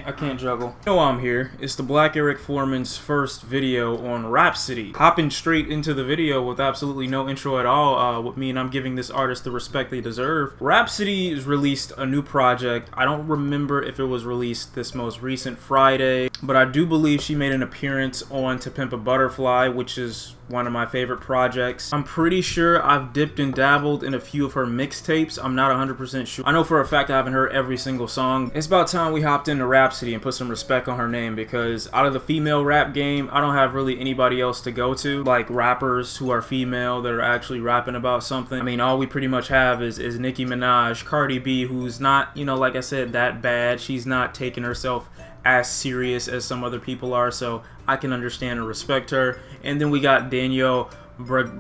can't juggle. You know why I'm here. It's the Black Eric Foreman's first video on Rapsody. Hopping straight into the video with absolutely no intro at all, with me, and I'm giving this artist the respect they deserve. Rapsody has released a new project. I don't remember if it was released this most recent Friday, but I do believe she made an appearance on To Pimp a Butterfly, which is one of my favorite projects. I'm pretty sure I've dipped and dabbled in a few of her mixtapes. I'm not 100% sure. I know for a fact I haven't heard every single song. It's about time we hopped into Rapsody and put some respect on her name, because out of the female rap game, I don't have really anybody else to go to, like rappers who are female that are actually rapping about something. I mean, all we pretty much have is Nicki Minaj, Cardi B, who's not, you know, like I said, that bad. She's not taking herself as serious as some other people are, so I can understand and respect her. And then we got Danielle Bring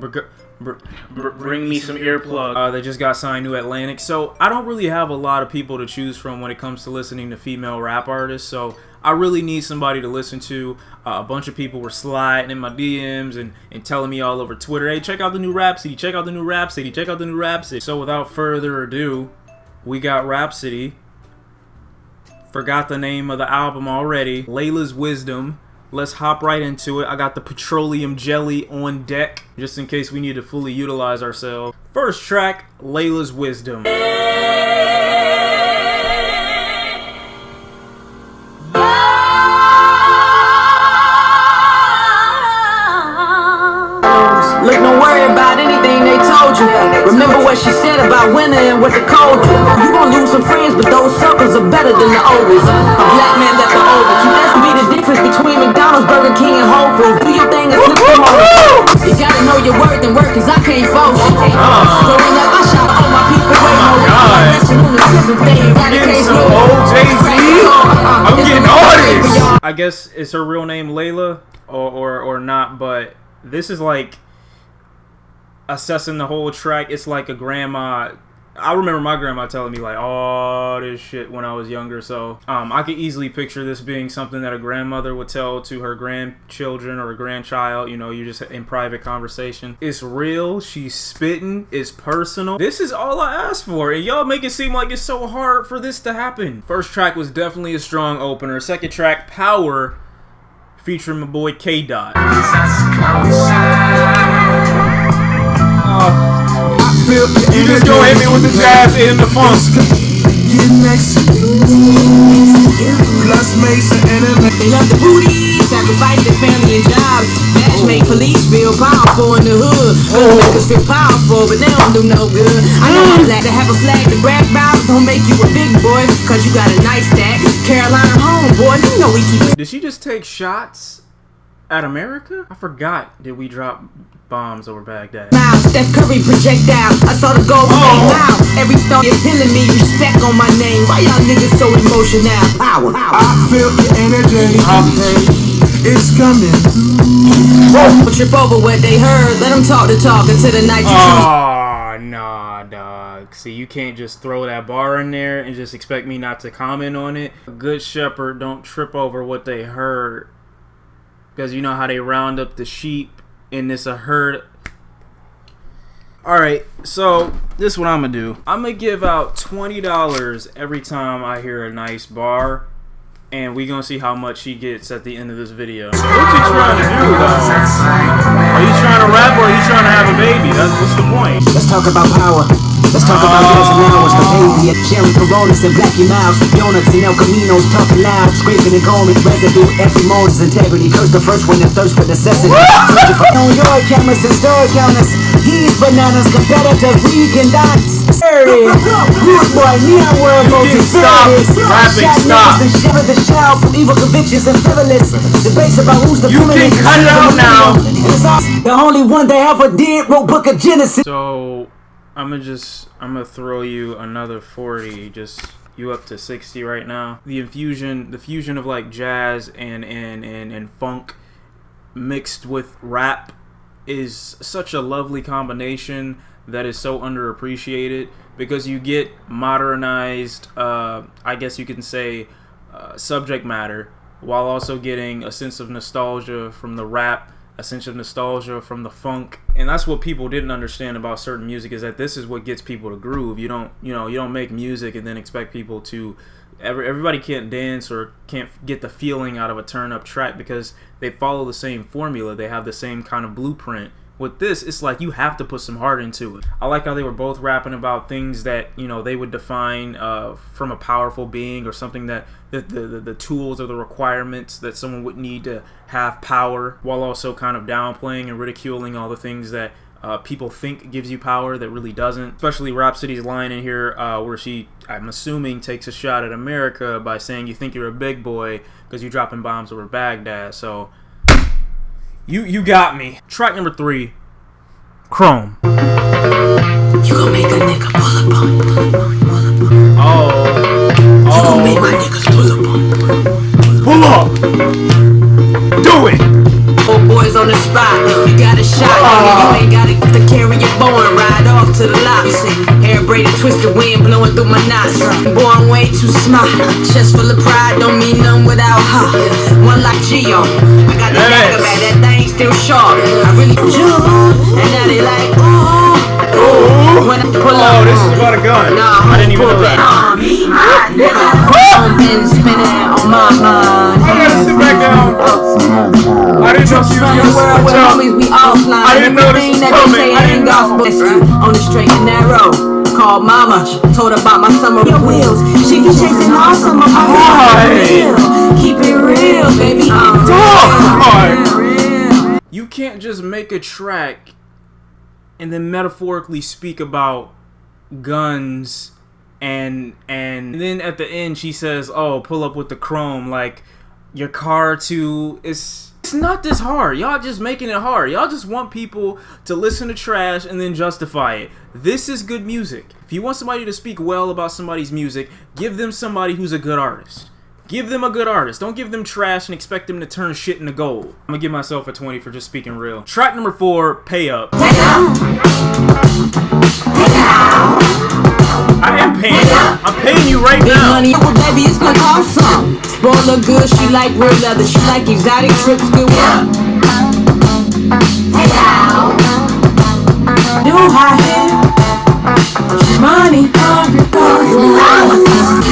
Me Some Earplug that just got signed to Atlantic. So I don't really have a lot of people to choose from when it comes to listening to female rap artists, so I really need somebody to listen to. A bunch of people were sliding in my DMs and telling me all over Twitter, hey, check out the new Rapsody, check out the new Rapsody, check out the new Rapsody. So without further ado, we got Rapsody. Forgot the name of the album already. Leilas Wisdom. Let's hop right into it. I got the petroleum jelly on deck, just in case we need to fully utilize ourselves. First track, Leilas Wisdom. Look, don't worry about anything they told you. Remember what she said about winter and what the cold do. You gon' lose some friends, but those circles are better than the ovals. A black man left the oval. That's be the difference between McDonald's, Burger King, and Whole Foods. Do your thing and slip them over. You gotta know your worth and work, cause I can't force it. Growing up, I shot all my people way more. I'm getting some old Jay-Z. I'm getting all this. I guess it's her real name, Layla, or not, but this is like assessing the whole track. It's like a grandma. I remember my grandma telling me like all this shit when I was younger, so I could easily picture this being something that a grandmother would tell to her grandchildren or a grandchild. You know, you're just in private conversation. It's real, she's spitting, it's personal. This is all I asked for, and y'all make it seem like it's so hard for this to happen. First track was definitely a strong opener. Second track, Power, featuring my boy K-Dot. You just go hit me with the jazz and the funk. Get next to you. Plus make some enemy. They love the booty, sacrifice their family and jobs. Match make police feel powerful in the hood. Make us feel powerful, but they don't do no good. I know I'm glad to have a flag to brag about. Don't make you a big boy, cause you got a nice stack. Carolina homeboy, you know we keep. Did she just take shots at America? I forgot. Did we drop bombs over Baghdad? Now, Steph Curry projectile. I saw the goal now. Every stone you're killing me, you stack on my name. Why y'all niggas so emotional? Power. I feel your energy. It's coming. Trip over what they heard. Let them talk the talk until the night you choose. Oh, nah, dog. See, you can't just throw that bar in there and just expect me not to comment on it. A good shepherd don't trip over what they heard, because you know how they round up the sheep in this a herd. Alright, so this is what I'm gonna do. I'm gonna give out $20 every time I hear a nice bar, and we gonna see how much she gets at the end of this video. What you trying to do, though? Are you trying to rap or are you trying to have a baby? What's the point? Let's talk about power. Let's talk about this now. It's the baby at Cherry Coronas and Blackie Miles. Donuts and El Caminos talking loud. Scraping and going residue. Every moment's integrity. Curse the first one that thirst for necessity. Searching for New York cameras and store counters. He's bananas, competitors, vegan dots. Good boy, neon world goes to service. Rapping, stop. And shiver the shout from evil convictions and frivolous. Debates about who's the You can cut it out now. The only one that ever did wrote Book of Genesis. So I'm gonna throw you another 40, just you up to 60 right now. The fusion of like jazz and funk mixed with rap is such a lovely combination that is so underappreciated, because you get modernized, I guess you can say, subject matter, while also getting a sense of nostalgia from the rap a sense of nostalgia from the funk. And that's what people didn't understand about certain music, is that this is what gets people to groove. You don't make music and then expect people to everybody can't dance or can't get the feeling out of a turn up track because they follow the same formula. They have the same kind of blueprint. With this, it's like you have to put some heart into it. I like how they were both rapping about things that, you know, they would define from a powerful being, or something that the tools or the requirements that someone would need to have power, while also kind of downplaying and ridiculing all the things that people think gives you power that really doesn't. Especially Rapsody's line in here where she, I'm assuming, takes a shot at America by saying you think you're a big boy because you're dropping bombs over Baghdad. So you got me. Track number 3, Chrome. You gon' make a nigga pull up on. Oh. You gon' make my niggas pull up on. Pull up. Do it. Old boys on the spot, you got a shot, you ain't gotta get to carry your boy and ride off to the lot. Hair braided, twisted, wind blowing through my knots. Boy, I'm way too smart. Chest full of pride, don't mean nothing without her. One like Gio, I got the dagger back, that thing still sharp. I really do, and now they like, ooh. When I pull up, this is about a gun. Nah, I didn't even know that. I'm been spinning on my mind. I gotta sit back down. I didn't know she was gonna switch up. I didn't know this was coming. I didn't know. On the straight and narrow. Called mama, told her about my summer wheels. She be chasing all summer. Keep it real, baby. You can't just make a track and then metaphorically speak about guns and then at the end she says, oh, pull up with the chrome, like your car too. It's not this hard. Y'all just making it hard. Y'all just want people to listen to trash and then justify it. This is good music. If you want somebody to speak well about somebody's music, give them somebody who's a good artist. Give them a good artist. Don't give them trash and expect them to turn shit into gold. I'm gonna give myself a 20 for just speaking real. Track number 4, Pay Up. I am paying you. I'm paying you right big now. money, well, baby, it's gonna cost some. Spoil her good, she like real leather. She like exotic trips, good work. New high hair. Money, hungry,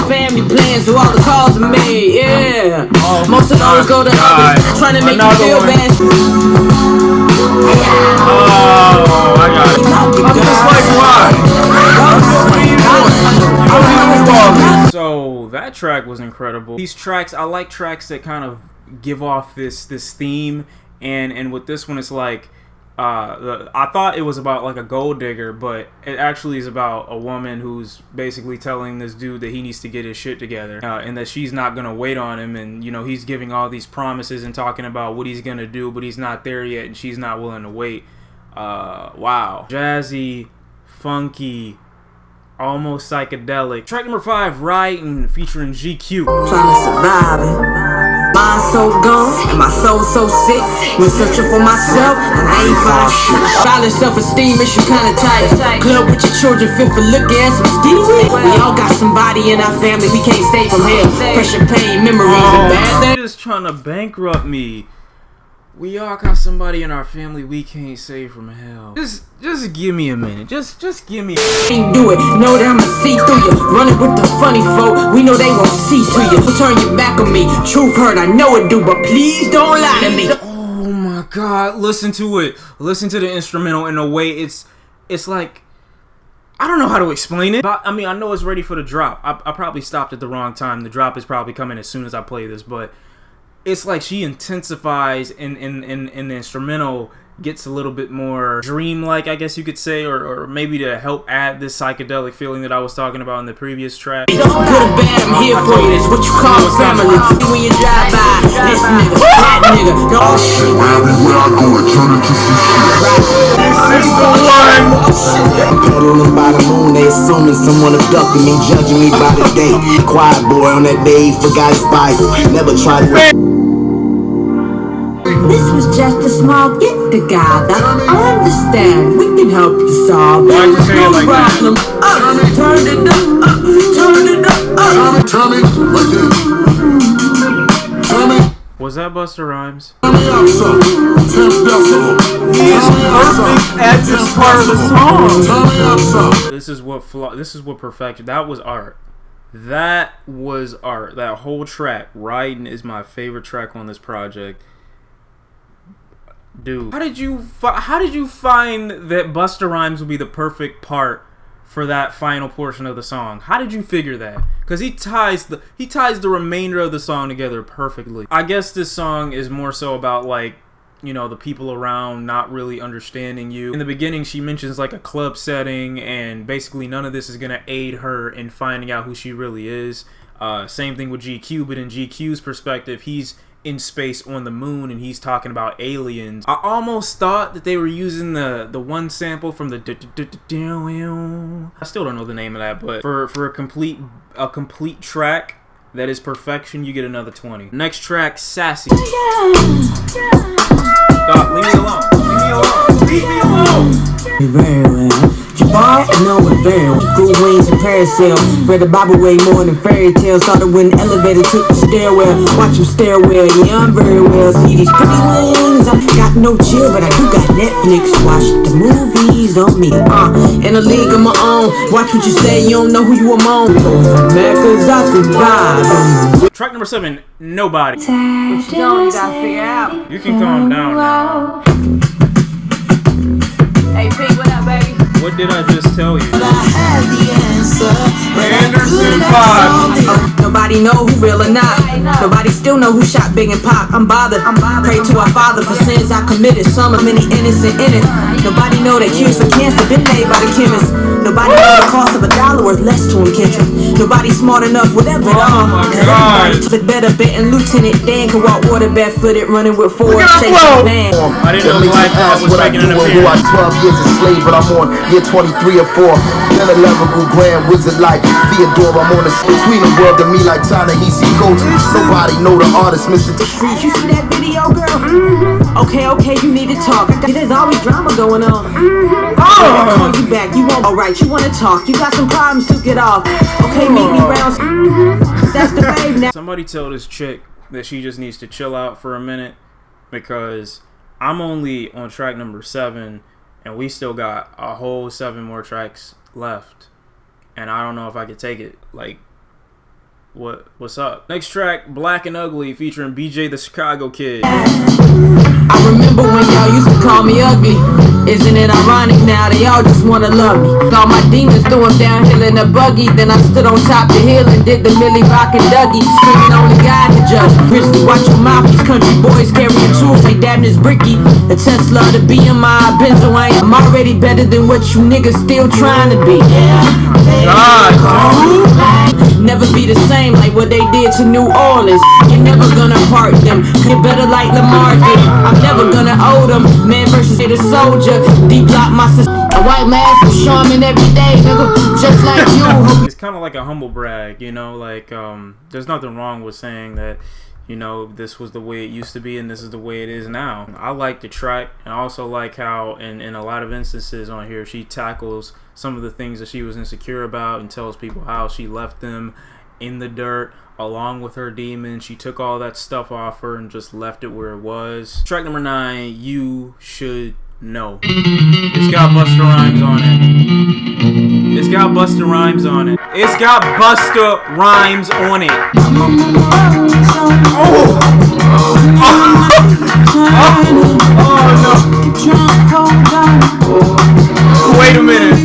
family plans, so all the calls are made, yeah. Most of those go to others, trying to make you feel bad. Oh, I got it. I'm just like, why? So that track was incredible. These tracks, I like tracks that kind of give off this theme, and with this one, it's like, I thought it was about like a gold digger, but it actually is about a woman who's basically telling this dude that he needs to get his shit together, and that she's not gonna wait on him, and you know he's giving all these promises and talking about what he's gonna do, but he's not there yet, and she's not willing to wait. Wow, jazzy, funky, almost psychedelic. Track number 5, Ridin, featuring GQ. Trying to survive it. Mind so gone, and my soul so sick. Been searching for myself, and I ain't find shit. Solid self-esteem issue kinda tight. Club with your children, fit for looking at some Skiiiwalker. We all got somebody in our family we can't stay from here. Pressure, pain, memories, and bad things. Just trying to bankrupt me. We all got somebody in our family we can't save from hell. Just give me a minute. Just give me a minute. Do it. Know that I'ma see through you. Running with the funny folk. We know they won't see through you. Turn your back on me. Truth hurt, I know it do, but please don't lie to me. Oh my God! Listen to it. Listen to the instrumental in a way. It's like, I don't know how to explain it. But I mean, I know it's ready for the drop. I probably stopped at the wrong time. The drop is probably coming as soon as I play this, but it's like she intensifies in the instrumental, gets a little bit more dreamlike, I guess you could say, or maybe to help add this psychedelic feeling that I was talking about in the previous track. Good or bad, I'm here for you. That's what you call family. When you drive by, this nigga, that nigga, no shit. Everywhere I go, I turn into some shit. This is the one. Pedaling by the moon, they assuming someone abducted me, judging me by the day. Quiet boy on that day, forgot his Bible. Never tried to. This was just a small get together. I understand, we can help you solve it. Why'd you say it like that? Turn it up, turn it up, Tell me, like this. Tell me. Was that Busta Rhymes? He's perfect at this part of the song. This is what perfection. That was art. That was art. That whole track, Ridin, is my favorite track on this project. Dude, how did you find that Busta Rhymes would be the perfect part for that final portion of the song? How did you figure that? Because he ties the remainder of the song together perfectly. I guess this song is more so about, like, you know, the people around not really understanding you. In the beginning, she mentions like a club setting, and basically none of this is gonna aid her in finding out who she really is. Same thing with GQ, but in GQ's perspective, he's in space on the moon and he's talking about aliens. I almost thought that they were using the one sample from the I still don't know the name of that, but for a complete track that is perfection, you get another 20. Next track, Sassy. Stop, leave me alone. Leave me alone. Leave me alone. Very well. Jabbar, I know it very well. Cool wings and parasail. Read the Bible way more than fairy tales. Started when the elevator took the stairwell. Watch them stairwell. Yeah, I'm very well. See these pretty wings. I got no chill, but I do got Netflix. Watch the movies on me. In a league of my own. Watch what you say. You don't know who you among. Man, cause I survive. Track number 7, Nobody. What you doing? You gotta figure out. You can calm down now. Hey, Pink, what up, baby? What did I just tell you? I have the answer. Anderson Paak. Nobody know who real or not. Nobody still know who shot Big and Paak. I'm bothered. Pray to our Father for sins I committed. Some of many innocent in it. Nobody know that cures for cancer been made by the chemist. Nobody know the cost of $1 worth less to him, Kendrick. Nobody smart enough, whatever it all. Oh my God. But better betting Lieutenant Dan can walk water barefooted, running with four shaking van. I didn't know Black Hat was making an appearance. 12 years a slave, but I'm on year 23 or 4. Then a level grand wizard like Theodore. I'm on the between the world and me like Ta-Nehisi Coates. Nobody know the artist, Mr. You see that video, girl? Okay, you need to talk. There's always drama going on. I'll call you back. You won't. Alright, you want to talk. You got some problems to get off. Okay, meet me round. That's the babe now. Somebody tell this chick that she just needs to chill out for a minute, because I'm only on track number 7 and we still got a whole 7 more tracks left, and I don't know if I could take it. Like, what's up? Next track, Black and Ugly, featuring BJ the Chicago Kid. I remember when y'all used to call me ugly. Isn't it ironic now they all just wanna love me? All my demons threw them downhill in a buggy. Then I stood on top the hill and did the Millie Rock and Dougie. Screaming only God to judge. Grizzly, watch your mouth. These country boys carrying tools like Dabney's Bricky. The Tesla, the BMI, Benzo. I'm already better than what you niggas still trying to be. God, dude. Never be the same like what they did to New Orleans. You're never gonna part them. You're better like Lamar did. I'm never gonna owe them. Man versus the soldier. Deep lock my sister. A white mask with Shawn every day, nigga. Just like you. It's kind of like a humble brag, you know. Like, there's nothing wrong with saying that, you know, this was the way it used to be and this is the way it is now. I like the track, and I also like how in a lot of instances on here she tackles some of the things that she was insecure about and tells people how she left them in the dirt along with her demon. She took all that stuff off her and just left it where it was. Track number 9, You Should Know. It's got Busta Rhymes on it. It's got Busta Rhymes on it. It's got Busta Rhymes on it. Oh no. Wait a minute.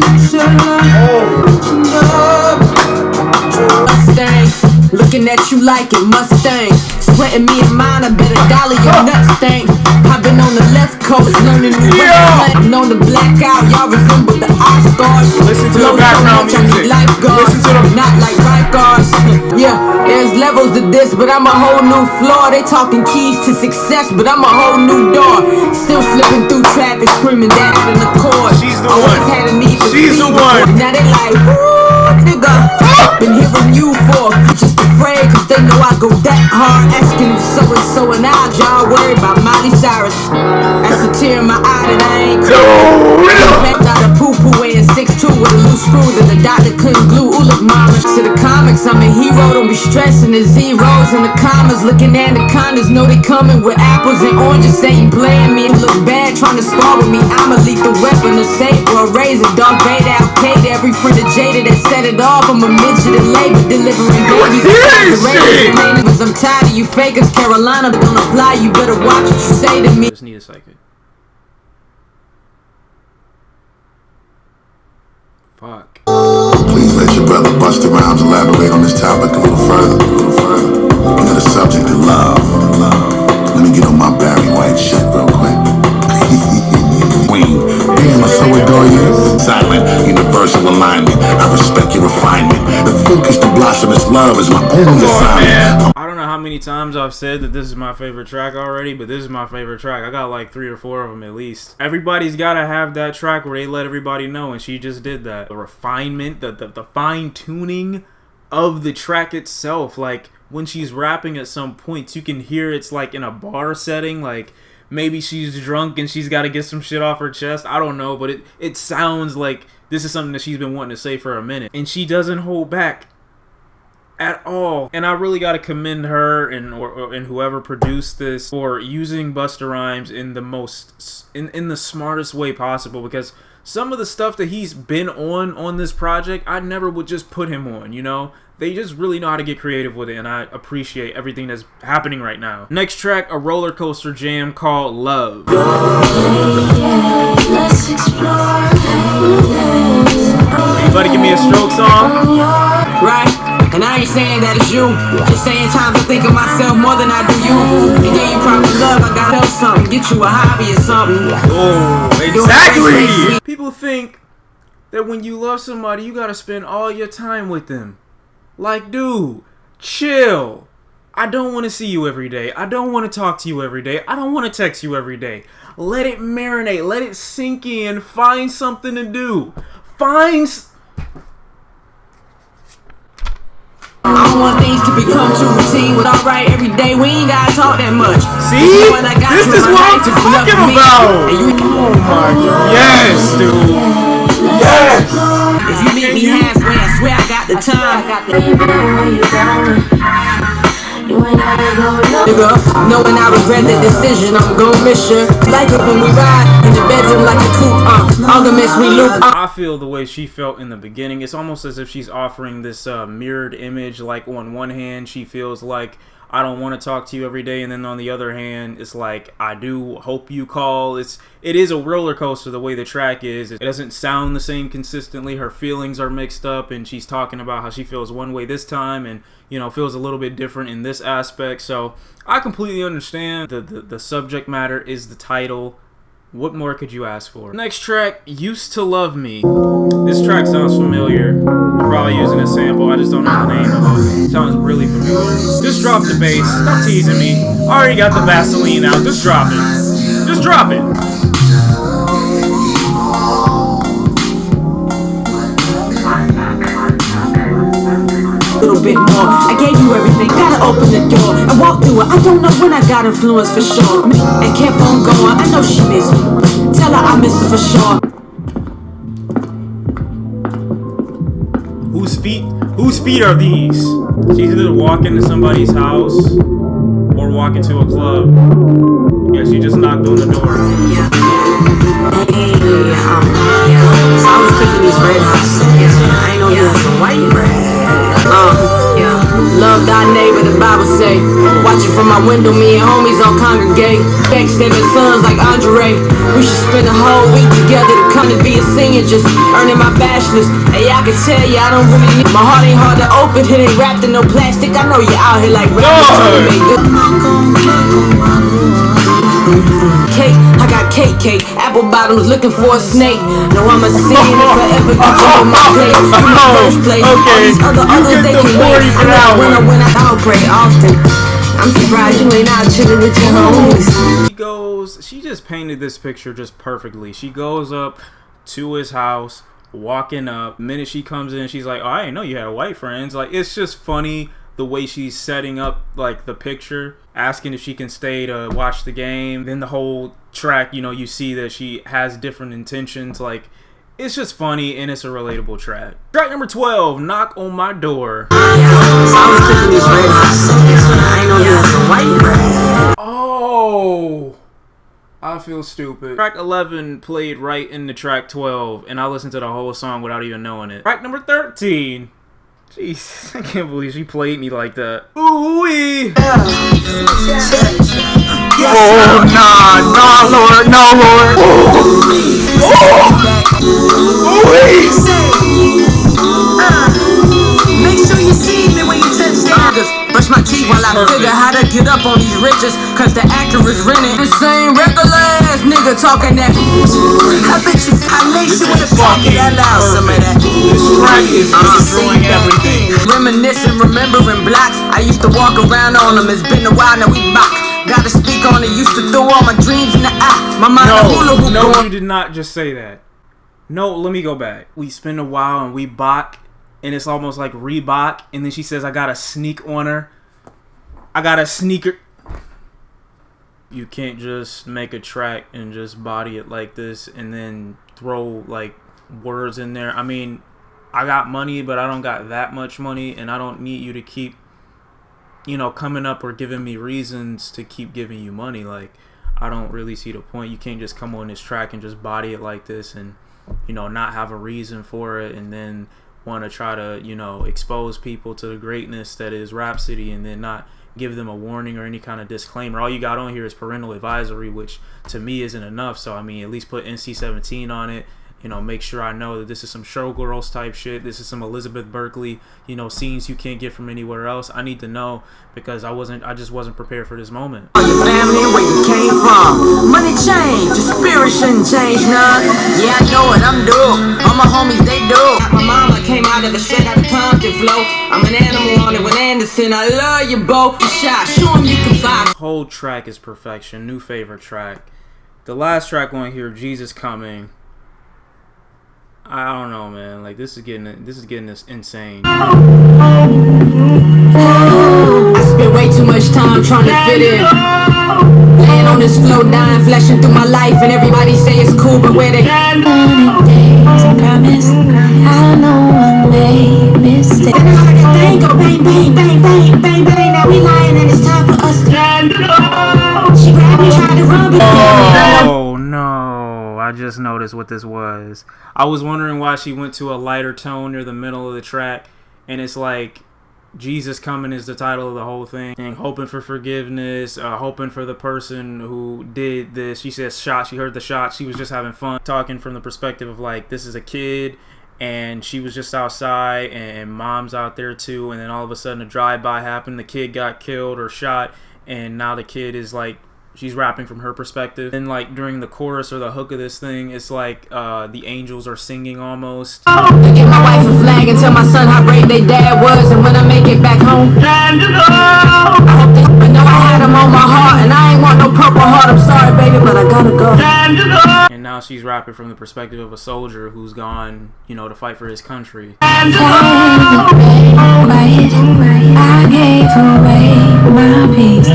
Mustang, looking at you like it, Mustang. Sweating me and mine, I better dollar your nuts stank. I've been on the left coast, learning new ways. Known the blackout, y'all resemble the Oscars. Listen to the background music. Listen to them. Not like lifeguards. Yeah, there's levels to this, but I'm a whole new floor. They talking keys to success, but I'm a whole new door. Still slipping through traffic, screaming that out in the chord. She's the one. Had a need for She's the one. Now they like, woo, nigga. Been hearing you for just afraid, cause they know I go that hard. Asking if so and I, y'all worried about Miley Cyrus. That's a tear in my eye that I ain't cool. Out a poo-poo weighing 6'2" with a loose screw that the doctor couldn't glue. Ooh, look, mama, to the comic like I'm a hero. Don't be stressing the zeros and the commas. Looking at the condas, know they coming with apples and oranges. Say you playing me, it look bad trying to spar with me. I'm a lethal weapon, a saber, a razor, Darth Vader, Al Qaeda. Every friend of Jada that set it off. I'm a midget in labor, delivering babies. I'm tired of you fakers. Carolina don't apply. You better watch what you say to me. Just need a second. Fuck. Please let your brother Busta Rhymes elaborate on this topic a little further. You know the subject of love. Let me get on my Barry White shit real quick. Queen, damn, I so adore you. Silent, universal alignment. I respect your refinement. The focus to blossom is love is my only assignment. I don't know how many times I've said that this is my favorite track already, but this is my favorite track. I got like 3 or 4 of them at least. Everybody's gotta have that track where they let everybody know, and she just did that. The refinement, the fine tuning of the track itself. Like when she's rapping at some points, you can hear it's like in a bar setting, like maybe she's drunk and she's got to get some shit off her chest. I don't know, but it sounds like this is something that she's been wanting to say for a minute. And she doesn't hold back at all. And I really got to commend her and whoever produced this for using Busta Rhymes in the most in the smartest way possible, because some of the stuff that he's been on this project, I never would just put him on, you know? They just really know how to get creative with it, and I appreciate everything that's happening right now. Next track, a Rollercoaster jam called Love. Let's explore. Anybody give me a stroke song? Right? And I ain't saying that it's you. Just saying times I think of myself more than I do you. And yeah, you probably love, I gotta help something. Get you a hobby or something. Oh, exactly! People think that when you love somebody, you gotta spend all your time with them. Like, dude, chill. I don't want to see you every day. I don't want to talk to you every day. I don't want to text you every day. Let it marinate. Let it sink in. Find something to do. I don't want things to become too routine. With alright every day, we ain't gotta talk that much. See? This is what I'm talking about. Oh my god. Yes, dude. Yes. If you meet me halfway, I swear I got the time. Nigga, knowing I regret the decision, I'm gon' miss you. Like it when we ride in the bedroom like a coupe. Arguments we loop. I feel the way she felt in the beginning. It's almost as if she's offering this mirrored image. Like on one hand, she feels like I don't want to talk to you every day, and then on the other hand, it's like I do hope you call. It is a roller coaster the way the track is. It doesn't sound the same consistently. Her feelings are mixed up, and she's talking about how she feels one way this time, and you know, feels a little bit different in this aspect. So I completely understand. The subject matter is the title. What more could you ask for? Next track, Used to Love Me. This track sounds familiar. I'm probably using a sample. I just don't know the name of it. It sounds really familiar. Just drop the bass. Stop teasing me. Already got the Vaseline out. Just drop it. Just drop it. Little bit more. I gave you everything, gotta open the door and walk through it. I don't know when I got influence for sure. And kept on going. I know she miss me. Tell her I miss her for sure. Whose feet are these? She's either walking to somebody's house or walking to a club. Yeah, she just knocked on the door. Yeah. Hey, so I was cooking these red hot sauce. I ain't know you had some white bread. Love thy neighbor, the Bible say. Watching from my window, me and homies all congregate. Backstabbing sons like Andre. We should spend a whole week together to come to be a senior, just earning my bachelor's. Hey, I can tell you, I don't really need. My heart ain't hard to open, it ain't wrapped in no plastic. I know you're out here like rappers. Cake, I got cake, apple bottoms looking for a snake. No, I'm a sin if I ever get you on my plate. In the first place, all these others they can wait. When I don't pray often. I'm surprised you ain't out chilling with your homies. She just painted this picture just perfectly. She goes up to his house, walking up. The minute she comes in, she's like, oh, I didn't know you had white friends. Like, it's just funny the way she's setting up like the picture, asking if she can stay to watch the game. Then the whole track, you know, you see that she has different intentions. Like, It's just funny and it's a relatable track. Track number 12, Knock on My Door. Oh, I feel stupid. Track 11 played right into track 12, and I listened to the whole song without even knowing it. Track number 13. Jesus, I can't believe she played me like that. OooWee. Oh, nah, Lord, no, Lord. OooWee. Make sure you see me when you touch down. Brush my teeth while I figure how to get up on these riches. Cause the actor is renting. The same regular ass nigga talking that. I bet you I lace you with a pocket. Allow some of that. This track is destroying everything. Reminiscing, remembering blocks. I used to walk around on them. It's been a while, now we mock. Gotta speak on it. Used to throw all my dreams in the eye. My mind No, you did not just say that. No, let me go back. We spend a while and we bop. And it's almost like Reebok. And then she says, I got a sneak on her. I got a sneaker. You can't just make a track and just body it like this and then throw like words in there. I mean, I got money, but I don't got that much money. And I don't need you to keep, you know, coming up or giving me reasons to keep giving you money. Like, I don't really see the point. You can't just come on this track and just body it like this and, you know, not have a reason for it and then want to try to, you know, expose people to the greatness that is Rapsody and then not give them a warning or any kind of disclaimer. All you got on here is parental advisory, which to me isn't enough. So I mean, at least put NC-17 on it. You know, make sure I know that this is some showgirls type shit. This is some Elizabeth Berkley, you know, scenes you can't get from anywhere else. I need to know because I just wasn't prepared for this moment. Your family and where you came from. Money change, your spirit shouldn't change none. Yeah, I know it, I'm dope. All my homies, they dope. My mama came out of the shit out of Compton flow. I'm an animal on it with Anderson. I love you, Bo. Shot, show 'em you can buy. The whole track is perfection. New favorite track. The last track on here, Jesus Coming. I don't know, man. Like this is getting this insane. I spent way too much time trying to fit in. Laying on this floor, dying, flashing through my life, and everybody say it's cool, but where they? Promise, I know I made mistakes. Then I heard that thing go bang, bang, bang, bang, bang, bang. Now we lying, and it's time for us to. She grabbed me, tried to run, but oh no. I just noticed what this was. I was wondering why she went to a lighter tone near the middle of the track, and it's like Jesus Coming is the title of the whole thing, and hoping for forgiveness, hoping for the person who did this. She says shot, she heard the shot, she was just having fun, talking from the perspective of like this is a kid and she was just outside and mom's out there too, and then all of a sudden a drive-by happened, the kid got killed or shot, and now the kid is like, she's rapping from her perspective. And like during the chorus or the hook of this thing, it's like the angels are singing almost. Give my wife a flag and tell my son how brave they dad was, and when I make it back home, I hope they know I had them on my heart, and I ain't want no purple heart. I'm sorry, baby, but I gotta go. And now she's rapping from the perspective of a soldier who's gone, you know, to fight for his country. I gave away my peace.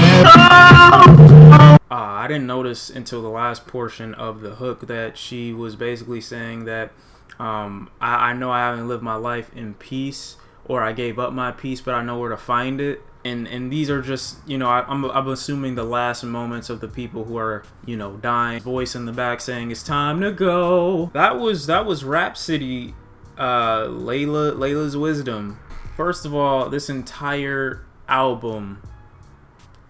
I didn't notice until the last portion of the hook that she was basically saying that I know I haven't lived my life in peace, or I gave up my peace, but I know where to find it. And these are just, you know, I'm assuming the last moments of the people who are, you know, dying. Voice in the back saying it's time to go. That was Rapsody, LAILA'S Wisdom. First of all, this entire album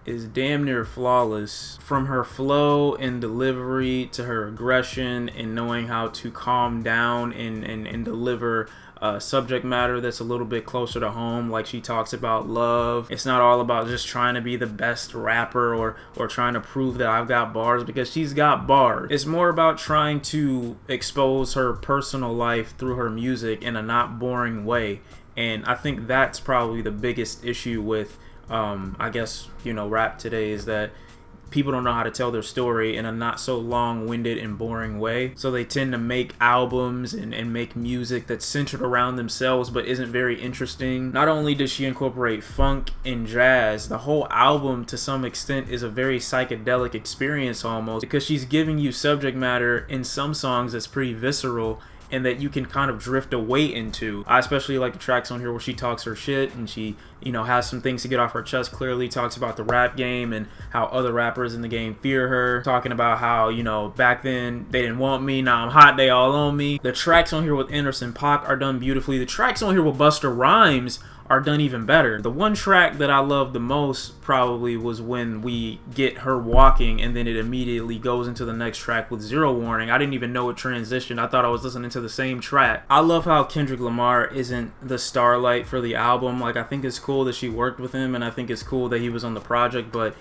is damn near flawless. From her flow and delivery to her aggression and knowing how to calm down and deliver subject matter that's a little bit closer to home. Like she talks about love. It's not all about just trying to be the best rapper or trying to prove that I've got bars, because she's got bars. It's more about trying to expose her personal life through her music in a not boring way. And I think that's probably the biggest issue with I guess, you know, rap today, is that people don't know how to tell their story in a not so long-winded and boring way. So they tend to make albums and make music that's centered around themselves but isn't very interesting. Not only does she incorporate funk and jazz, the whole album to some extent is a very psychedelic experience almost, because she's giving you subject matter in some songs that's pretty visceral, and that you can kind of drift away into. I especially like the tracks on here where she talks her shit and she, you know, has some things to get off her chest, clearly talks about the rap game and how other rappers in the game fear her, talking about how, you know, back then they didn't want me, now I'm hot, they all on me. The tracks on here with Anderson .Paak are done beautifully. The tracks on here with Busta Rhymes are done even better. The one track that I love the most probably was when we get her walking and then it immediately goes into the next track with Zero Warning. I didn't even know it transitioned. I thought I was listening to the same track. I love how Kendrick Lamar isn't the starlight for the album. Like, I think it's cool that she worked with him and I think it's cool that he was on the project, but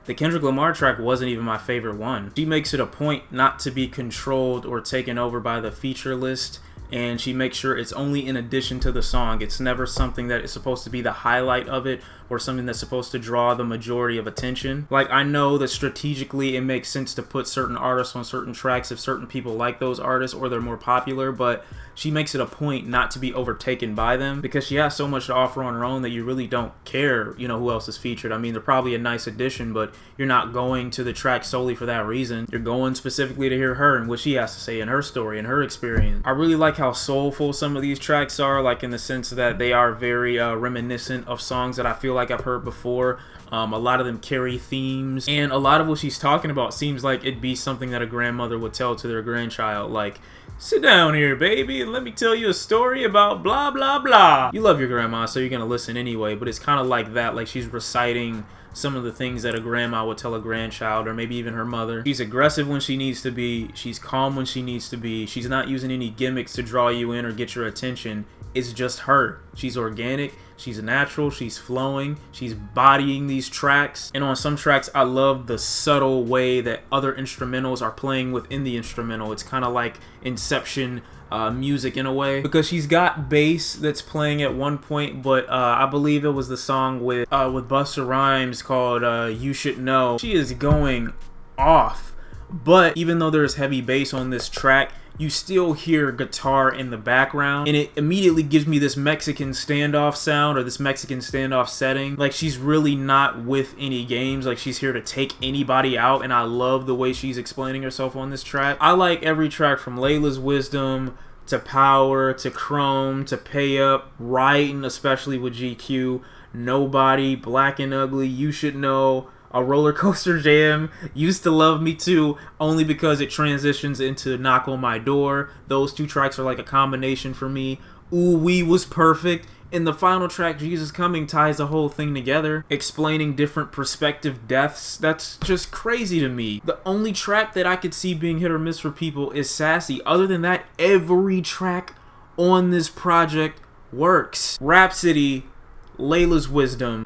the Kendrick Lamar track wasn't even my favorite one. She makes it a point not to be controlled or taken over by the feature list, and she makes sure it's only in addition to the song. It's never something that is supposed to be the highlight of it or something that's supposed to draw the majority of attention. Like, I know that strategically it makes sense to put certain artists on certain tracks if certain people like those artists or they're more popular, but she makes it a point not to be overtaken by them because she has so much to offer on her own that you really don't care, you know, who else is featured. I mean, they're probably a nice addition, but you're not going to the track solely for that reason. You're going specifically to hear her and what she has to say and her story and her experience. I really like how soulful some of these tracks are, like in the sense that they are very reminiscent of songs that I feel like I've heard before. A lot of them carry themes, and a lot of what she's talking about seems like it'd be something that a grandmother would tell to their grandchild, like, sit down here, baby, and let me tell you a story about blah, blah, blah. You love your grandma, so you're gonna listen anyway, but it's kind of like that, like she's reciting some of the things that a grandma would tell a grandchild, or maybe even her mother. She's aggressive when she needs to be, she's calm when she needs to be, she's not using any gimmicks to draw you in or get your attention. It's just her. She's organic, she's natural, she's flowing, she's bodying these tracks. And on some tracks, I love the subtle way that other instrumentals are playing within the instrumental. It's kind of like Inception music in a way, because she's got bass that's playing at one point, but I believe it was the song with Busta Rhymes called You Should Know. She is going off, but even though there's heavy bass on this track, you still hear guitar in the background, and it immediately gives me this Mexican standoff sound, or this Mexican standoff setting. Like, she's really not with any games, like she's here to take anybody out, and I love the way she's explaining herself on this track. I like every track from Leilas Wisdom to Power to Chrome to Pay Up, Ridin, especially with GQ, Nobody, Black and Ugly, You Should Know, a Rollercoaster jam, Used to Love Me Too, only because it transitions into Knock on My Door. Those two tracks are like a combination for me. OooWee was perfect. And the final track, Jesus Coming, ties the whole thing together, explaining different perspective deaths. That's just crazy to me. The only track that I could see being hit or miss for people is Sassy. Other than that, every track on this project works. Rapsody, LAILA'S Wisdom.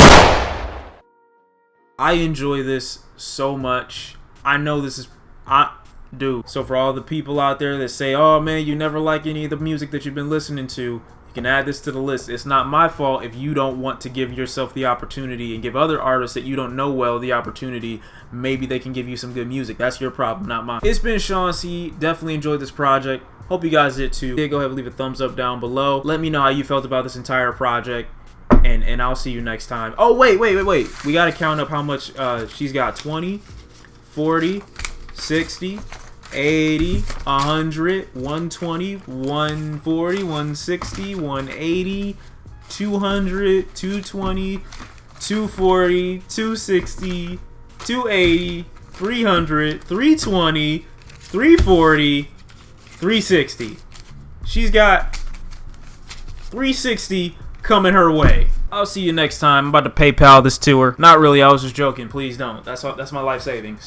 I enjoy this so much. I know this is... I do. So for all the people out there that say, oh man, you never like any of the music that you've been listening to, you can add this to the list. It's not my fault if you don't want to give yourself the opportunity and give other artists that you don't know well the opportunity. Maybe they can give you some good music. That's your problem, not mine. It's been Shawn C. Definitely enjoyed this project. Hope you guys did too. Go ahead and leave a thumbs up down below. Let me know how you felt about this entire project. And I'll see you next time. Oh, wait. We got to count up how much she's got. 20, 40, 60, 80, 100, 120, 140, 160, 180, 200, 220, 240, 260, 280, 300, 320, 340, 360. She's got 360 coming her way. I'll see you next time. I'm about to PayPal this to her. Not really, I was just joking. Please don't. That's my life savings.